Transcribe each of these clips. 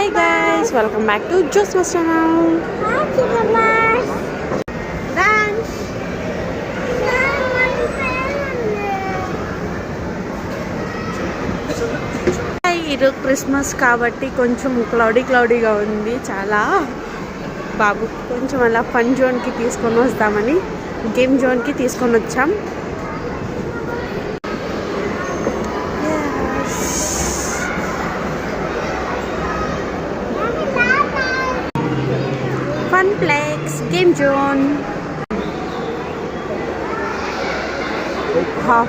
Hi guys, welcome back to Josma's channel. ఈరోజు Christmas కాబట్టి కొంచెం క్లౌడీగా ఉంది. చాలా బాబు కొంచెం అలా ఫన్ జోన్కి తీసుకొని వస్తామని గేమ్ జోన్కి తీసుకొని వచ్చాం. Funplex game zone.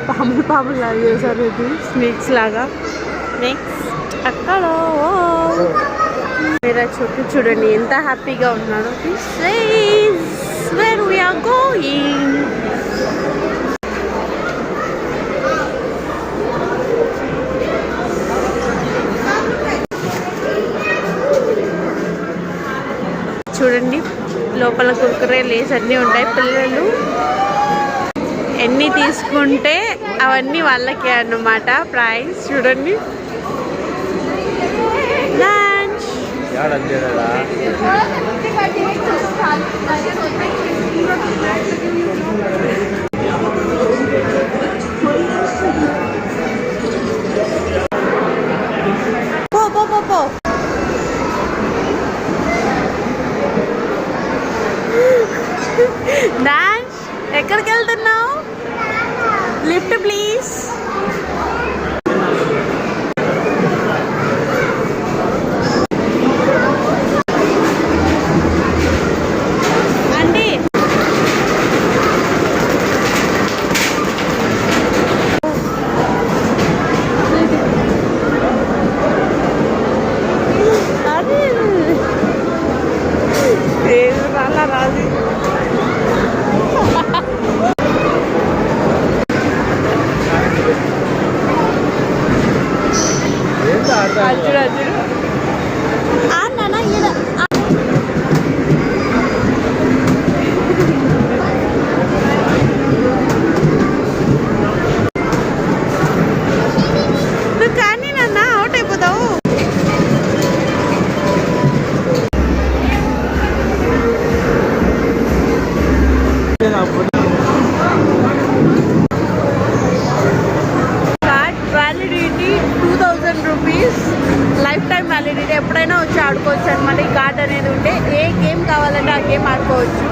పాములు లాగా చేశారు, ఇది స్నేక్స్ లాగా. నెక్స్ట్ అక్కడ మీరు చుట్టూ చూడండి ఎంత హ్యాపీగా ఉన్నారో. This is where we are going. చూడండి లోపల కుర్కురే లేస్ అన్నీ ఉంటాయి. పిల్లలు ఎన్ని తీసుకుంటే అవన్నీ వాళ్ళకే అన్నమాట ప్రైస్. చూడండి పో డాన్స్. ఎక్కడికి వెళ్తున్నావు? Lift please. అండి రాదు. అర్జుడు నాన్న ఈడ నువ్వు కానీ నాన్న అవుట్ అయిపోతావు. లైఫ్ టైం వ్యాలిడిటీ, ఎప్పుడైనా వచ్చి ఆడుకోవచ్చు అనమాట. ఈ కార్డ్ అనేది ఉంటే ఏ గేమ్ కావాలంటే ఆ గేమ్ ఆడుకోవచ్చు.